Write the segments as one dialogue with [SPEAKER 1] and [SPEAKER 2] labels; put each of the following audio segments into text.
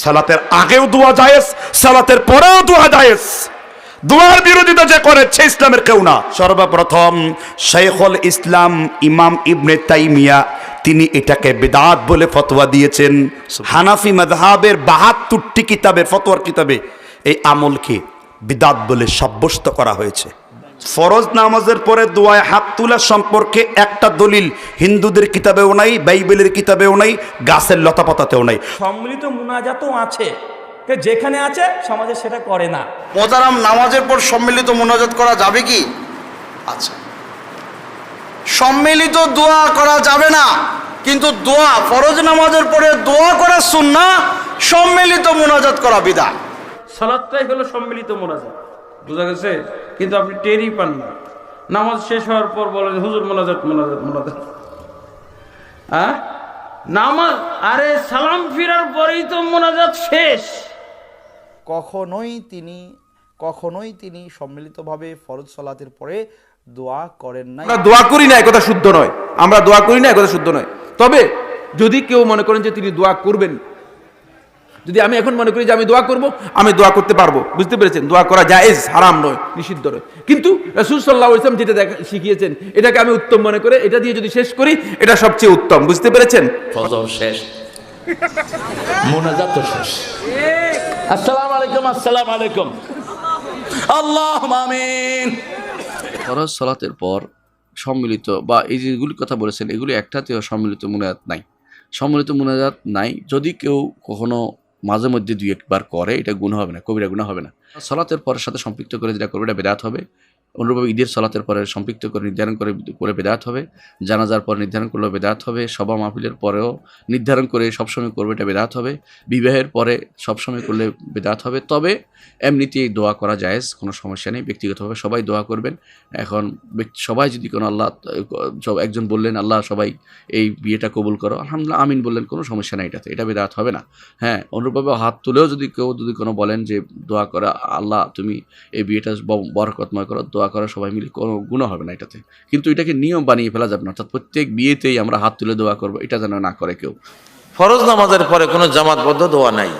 [SPEAKER 1] সালাতের আগেও দোয়া জায়েজ, সালাতের পরেও দোয়া জায়েজ। দোয়ার বিরোধিতা যে করে সে ইসলামের কেউ না। সর্বপ্রথম শাইখুল ইসলাম ইমাম ইবনে তাইমিয়া তিনি এটাকে বিদআত বলে ফতোয়া দিয়েছেন। হানাফি মাযহাবের ৭২টি কিতাবের ফতোয়ার কিতাবে এই আমলকে বিদআত বলে সাব্যস্ত করা হয়েছে। ফরজ নামাজের পরে দোয়ায় হাত তোলা সম্পর্কে একটা দলিল হিন্দুদের কিতাবেও নাই, বাইবেলের কিতাবেও নাই, গাছের লতাপাতাতেও নাই।
[SPEAKER 2] সম্মিলিত মুনাজাতও আছে, যেখানে আছে সমাজে সেটা করে না।
[SPEAKER 3] মোহতারাম, নামাজের পর সম্মিলিত মুনাজাত করা যাবে কি? আচ্ছা, সম্মিলিত দোয়া করা যাবে না, কিন্তু দোয়া ফরজ নামাজের পরে দোয়া করা সুন্নাহ, সম্মিলিত মুনাজাত করা বিদআত।
[SPEAKER 4] সালাতটাই হলো সম্মিলিত মোনাজাত, বুঝা গেছে? কিন্তু আপনি টেরই পান না। নামাজ শেষ হওয়ার পর বলেন হুজুর মোনাজাত মোনাজাত মোনাজাত। নামাজ, আরে সালাম ফিরার পরেই তো মোনাজাত শেষ।
[SPEAKER 5] কখনোই তিনি সম্মিলিতভাবে ফরজ সালাতের পরে দোয়া করেন নাই।
[SPEAKER 6] আমরা দোয়া করি না, একথা শুদ্ধ নয়। আমরা দোয়া করি না, একথা শুদ্ধ নয়। তবে যদি কেউ মনে করেন যে তিনি দোয়া করবেন, যদি আমি এখন মনে করি যে আমি দোয়া করব, আমি দোয়া করতে পারবো, বুঝতে পেরেছেন? দোয়া করা জায়েজ, হারাম নয়, নিষিদ্ধ নয়। কিন্তু রাসূল সাল্লাল্লাহু আলাইহি ওয়াসাল্লাম যেটা শিখিয়েছেন এটাকে আমি উত্তম মনে করে এটা দিয়ে যদি শেষ করি, এটা সবচেয়ে উত্তম, বুঝতে পেরেছেন?
[SPEAKER 7] ফজর শেষ, মুনাজাত শেষ। আসসালামু আলাইকুম, আসসালামু আলাইকুম, আল্লাহুম্মা আমিন।
[SPEAKER 8] ফরজ সালাতের পর সম্মিলিত বা এই যেগুলি কথা বলেছেন এগুলি একটাতেও সম্মিলিত মুনাজাত নাই। সম্মিলিত মুনাজাত নাই। যদি কেউ কখনো মাঝে মধ্যে দুই একবার করে, এটা গুনাহ হবে না, কবিরা গুনাহ হবে না। সালাতের পরের সাথে সম্পৃক্ত করে যেটা করবে এটা বিদআত হবে। অনুরূপভাবে ঈদের সালাতের পরে সম্পৃক্ত করে নির্ধারণ করে বিদআত হবে। জানাজার পর নির্ধারণ করলেও বিদআত হবে। সভা মাহফিলের পরেও নির্ধারণ করে সবসময় করবে, এটা বিদআত হবে। বিবাহের পরে সবসময় করলে বিদআত হবে। তবে এমনিতেই দোয়া করা জায়েজ, কোনো সমস্যা নেই। ব্যক্তিগতভাবে সবাই দোয়া করবেন। এখন সবাই যদি কোনো আল্লাহ, একজন বললেন আল্লাহ সবাই এই বিয়েটা কবুল করো, আলহামদুলিল্লাহ আমিন বললেন, কোনো সমস্যা নেই এটাতে, এটা বিদআত হবে না। হ্যাঁ, অনুরূপভাবে হাত তুলেও যদি কেউ কোনো বলেন যে দোয়া করা, আল্লাহ তুমি এই বিয়েটা বরকতময় করো, দোয়া করা সবাই মিলে, কোনো গুনাহ হবে না এটাতে। কিন্তু এটাকে নিয়ম বানিয়ে ফেলা যাবে না, অর্থাৎ প্রত্যেক বিয়েতেই আমরা হাত তুলে দোয়া করবো, এটা যেন না করে কেউ।
[SPEAKER 7] ফরজ নামাজের পরে কোনো জামাতবদ্ধ দোয়া নাই,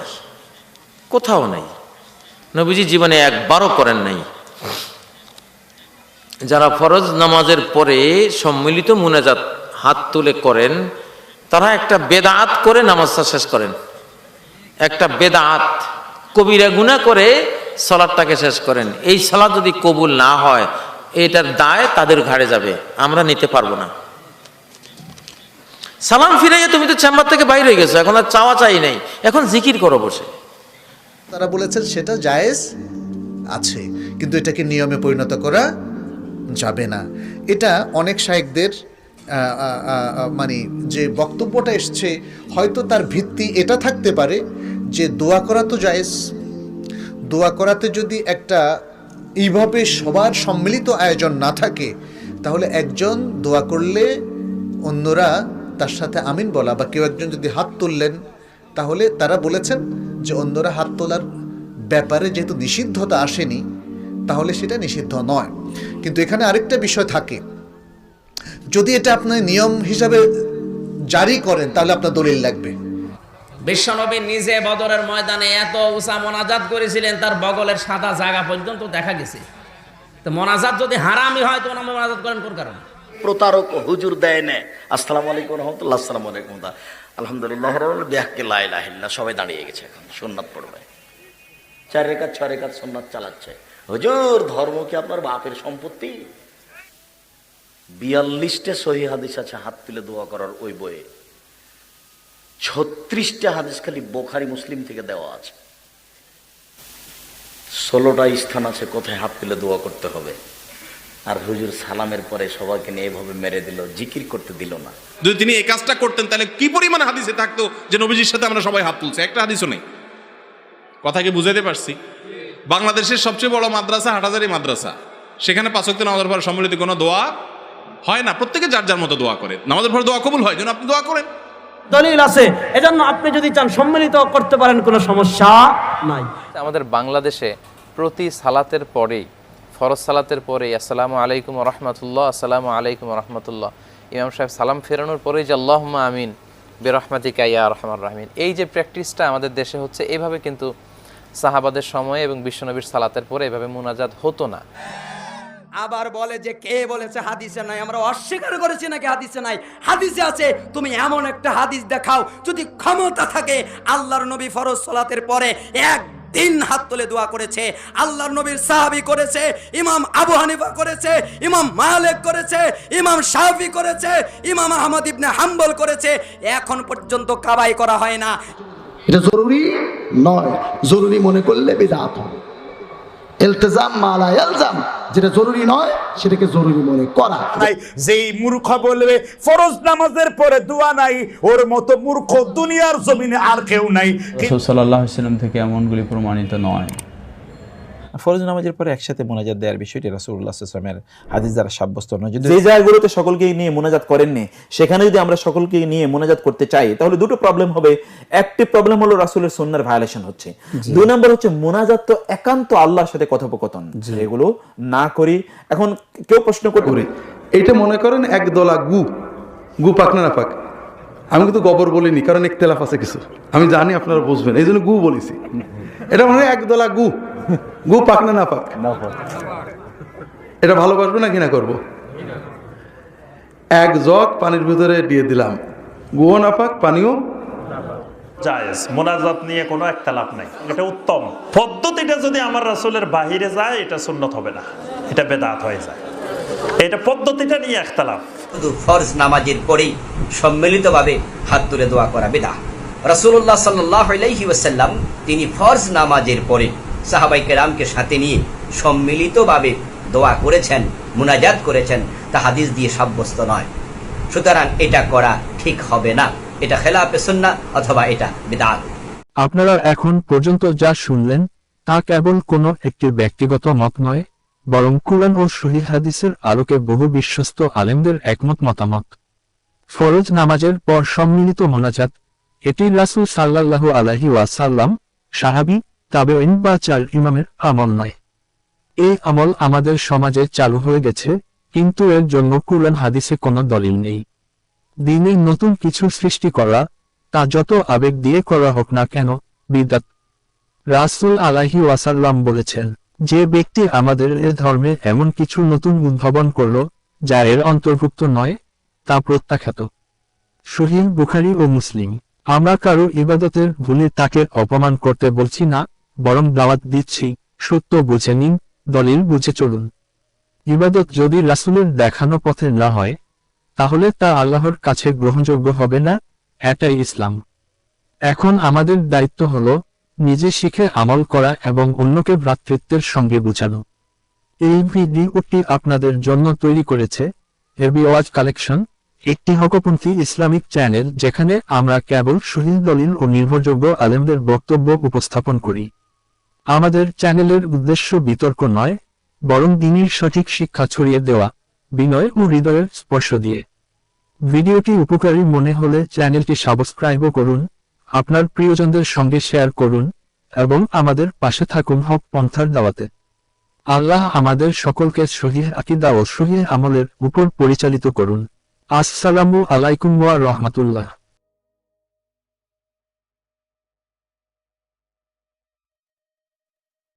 [SPEAKER 7] কোথাও নাই। নবীজি জীবনে একবারও করেন নাই। যারা ফরজ নামাজের পরে সম্মিলিত মুনাজাত হাত তুলে করেন, তারা একটা বেদাত করে নামাজটা শেষ করেন। একটা বেদাত, কবিরা গুনাহ করে সালাতটাকে শেষ করেন। এই সালাত যদি কবুল না হয়, এটার দায় তাদের ঘাড়ে যাবে, আমরা নিতে পারবো না। সালাম ফিরাইয়া তুমি তো চেম্বার থেকে বাইরে হয়ে গেছো, এখন আর চাওয়া চাই নাই, এখন জিকির করো বসে।
[SPEAKER 9] তারা বলেছেন সেটা জায়েজ আছে, কিন্তু এটাকে নিয়মে পরিণত করা যাবে না। এটা অনেক শায়েখদের মানে যে বক্তব্যটা এসছে, হয়তো তার ভিত্তি এটা থাকতে পারে যে দোয়া করা তো জায়েজ, দোয়া করাতে যদি একটা এইভাবে সবার সম্মিলিত আয়োজন না থাকে, তাহলে একজন দোয়া করলে অন্যরা তার সাথে আমিন বলা, বা কেউ একজন যদি হাত তুললেন, তাহলে তারা বলেছেন যে অন্যরা হাত তোলার ব্যাপারে যেহেতু নিষিদ্ধতা আসেনি, তাহলে সেটা নিষিদ্ধ নয়। কিন্তু এখানে আরেকটা বিষয় থাকে, যদি এটা আপনি নিয়ম হিসাবে জারি করেন, তাহলে আপনার দলিল লাগবে।
[SPEAKER 2] বিশ্বনবী নিজে বদরের ময়দানে এত উঁচা মোনাজাত করেছিলেন, তার বগলের সাদা জায়গা পর্যন্ত দেখা গেছে। তো মোনাজাত যদি হারামি হয়, তো মোনাজাত করেন কোন কারণে?
[SPEAKER 3] প্রতারক হুজুর দেয় না, আসসালামু আলাইকুম রহমতুল্লাহ, আসসালামু আলাইকুম, আলহামদুলিল্লাহ বিহাক্কে লা ইলাহা ইল্লাল্লাহ, সবাই দাঁড়িয়ে গেছে, এখন সুন্নাত পড়বে, 4 রেকাত 6 রেকাত সুন্নাত চালাচ্ছে। হুজুর, ধর্ম কি আপনার বাপের সম্পত্তি? 42টা সহিহ হাদিস আছে হাত তুলে দোয়া করার ওই বইয়ে, 36টা হাদিস খালি বুখারী মুসলিম থেকে দেওয়া আছে। 16টা স্থান আছে কোথায় হাত তুলে দোয়া করতে হবে। আর হুজুর সালামের পরে সবাইকে নিয়ে এভাবে মেরে দিল, জিকির করতে দিল না।
[SPEAKER 10] যদি তিনি এই কাজটা করতেন, তাহলে কি পরিমাণে হাদিসে থাকতো যে নবীজির সাথে আমরা সবাই হাত তুলছি? একটা হাদিসও নেই। কথা কি বুঝাইতে পারছি? বাংলাদেশের সবচেয়ে বড় মাদ্রাসা হাটহাজারী মাদ্রাসা, সেখানে 5 ওয়াক্ত নামাজের পর সম্মিলিত কোনো দোয়া হয় না। প্রত্যেকে যার যার মতো দোয়া করে, নামাজের পর দোয়া কবুল হয়, যেন আপনি দোয়া করেন,
[SPEAKER 2] দলিল আছে। এজন্য আপনি যদি চান সম্মিলিত করতে পারেন, কোনো সমস্যা নাই।
[SPEAKER 11] আমাদের বাংলাদেশে প্রতি সালাতের পরেই, ফরজ সালাতের পরেই আসসালামু আলাইকুম ওয়া রাহমাতুল্লাহ, আসসালামু আলাইকুম ওয়া রাহমাতুল্লাহ, ইমাম সাহেব সালাম ফেরানোর পরেই যে আল্লাহুম্মা আমিন, বিরহমাতিকা ইয়া আরহামার রাহিমিন। এই যে প্র্যাকটিসটা আমাদের দেশে হচ্ছে, এভাবে কিন্তু সাহাবাদের সময়ে এবং বিশ্বনবীর সালাতের পরে এভাবে মুনাজাত হতো না।
[SPEAKER 2] আবার বলে যে কে বলেছে হাদিসে নাই, আমরা অস্বীকার করেছি নাকি হাদিসে নাই? হাদিসে আছে। তুমি এমন একটা হাদিস দেখাও, যদি ক্ষমতা থাকে আল্লাহর নবী ফরজ সালাতের পরে একদিন হাত তুলে দোয়া করেছে, আল্লাহর নবীর সাহাবী করেছে, ইমাম আবু হানিফা করেছে, ইমাম মালিক করেছে, ইমাম শাফি করেছে, ইমাম আহমদ ইবনে হাম্বল করেছে, এখন পর্যন্ত কাবাই করা হয় না।
[SPEAKER 12] এটা জরুরি নয়, জরুরি মনে করলে বিদআত হবে। ইলতিজাম মালা ইলজাম, যেটা জরুরি নয় সেটাকে জরুরি মনে করা।
[SPEAKER 1] যেই মূর্খ বলবে ফরজ নামাজের পরে দোয়া নাই, ওর মতো মূর্খ দুনিয়ার জমিনে আর কেউ নাই।
[SPEAKER 13] রাসূল সাল্লাল্লাহু আলাইহি ওয়াসাল্লাম থেকে এমনগুলি প্রমাণিত নয়।
[SPEAKER 5] ফরজ নামাজের পরে একসাথে মোনাজাত দেওয়ার বিষয়টি রাসূলুল্লাহ সাল্লাল্লাহু আলাইহি ওয়াসাল্লামের হাদিস দ্বারা সাব্যস্ত নয়। যদি
[SPEAKER 6] যে জায়গাগুলোতে সকলকে নিয়ে মোনাজাত করেননি, সেখানে যদি আমরা সকলকে নিয়ে মোনাজাত করতে চাই, তাহলে দুটো প্রবলেম হবে। একটি প্রবলেম হলো রাসূলের সুন্নাহর ভায়োলেশন হচ্ছে, দুই নম্বর হচ্ছে মোনাজাত তো একান্ত আল্লাহর সাথে কথোপকথন, এগুলো না করি। এখন কেউ প্রশ্ন করবে,
[SPEAKER 12] এটা মনে করেন একদলা গু পাক না পাক, আমি কিন্তু গোবর বলিনি, কারণ ইখতিলাফ আছে কিছু, আমি জানি আপনারা বুঝবেন, এই জন্য গু বলেছি। এটা মনে হয় একদলা গু পাক না পাক, এটা ভালোবাসবো নাকি না করবো? এক জগ পানির ভিতরে দিয়ে দিলাম, গুও না পাক পানিও
[SPEAKER 14] জায়েজ। মোনাজাত নিয়ে কোনো একতলাপ নাই, এটা উত্তম পদ্ধতিটা। যদি আমার রাসূলের বাহিরে যায় এটা সুন্নত হবে না, এটা বেদাত হয়ে যায়। এটা পদ্ধতিটা নিয়ে একতলাপ।
[SPEAKER 2] শুধু ফরজ নামাজের পরেই সম্মিলিতভাবে হাত তুলে দোয়া করা বিদআত। রাসূলুল্লাহ সাল্লাল্লাহু আলাইহি ওয়াসাল্লাম তিনি ফরজ নামাজের পরে সাহাবায়ে কেরামকে সাথে নিয়ে সম্মিলিতভাবে দোয়া করেছেন, মুনাজাত করেছেন, তা হাদিস দিয়ে সাব্যস্ত নয়। সুতরাং এটা করা ঠিক হবে না, এটা খেলাফে সুন্নাহ অথবা এটা বিদআত।
[SPEAKER 15] আপনারা এখন পর্যন্ত যা শুনলেন তা কেবল কোনো একটি ব্যক্তিগত মত নয়, বরং কুরআন ও সহিহ হাদিসের আলোকে বহু বিশ্বস্ত আলেমদের একমত মতামত। ফরজ নামাজের পর সম্মিলিত মোনাজাত, এটি রাসূল সাল্লাল্লাহু আলাইহি ওয়াসাল্লাম, সাহাবী, তাবেঈন বা চার ইমামের আমল নয়। এই আমল আমাদের সমাজে চালু হয়ে গেছে, কিন্তু এর জন্য কুরআন হাদিসে কোনো দলিল নেই। দিনে নতুন কিছু সৃষ্টি করা, তা যত আবেগ দিয়ে করা হোক না কেন, বিদআত। রাসূল আলাইহি ওয়াসাল্লাম বলেছেন, যে ব্যক্তি আমাদের এ ধর্মে এমন কিছু নতুন উদ্ভাবন করল যা এর অন্তর্ভুক্ত নয়, তা প্রত্যাখ্যাত। সহিহ বুখারী ও মুসলিম। আমরা কারো ইবাদতের ভুলে তাকে অপমান করতে বলছি না, বরং দাওয়াত দিচ্ছি, সত্য বুঝে নিন, দলিল বুঝে চলুন। ইবাদত যদি রাসূলের দেখানো পথে না হয়, তাহলে তা আল্লাহর কাছে গ্রহণযোগ্য হবে না, এটাই ইসলাম। এখন আমাদের দায়িত্ব হলো নিজে শিখে আমল করা এবং অন্যকে ভ্রাতৃত্বের সঙ্গে বুঝানো। এই ভিডিওটি আপনাদের জন্য তৈরি করেছে এবি ওয়াজ কালেকশন, একটি হকপন্থী ইসলামিক চ্যানেল যেখানে আমরা কেবল সহিহ দলিল ও নির্ভরযোগ্য আলেমদের বক্তব্য উপস্থাপন করি। আমাদের চ্যানেলের উদ্দেশ্য বিতর্ক নয়, বরং দ্বীনের সঠিক শিক্ষা ছড়িয়ে দেওয়া, বিনয় ও হৃদয়ের স্পর্শ দিয়ে। ভিডিওটি উপকারী মনে হলে চ্যানেলটি সাবস্ক্রাইব করুন, আপনার প্রিয়জনদের সঙ্গে শেয়ার করুন এবং আমাদের পাশে থাকুন হক পন্থার দাওয়াতে। আল্লাহ আমাদের সকলকে সহিহ আকীদা ও সহিহ আমলের উপর পরিচালিত করুন। আসসালামু আলাইকুম ওয়া রাহমাতুল্লাহ।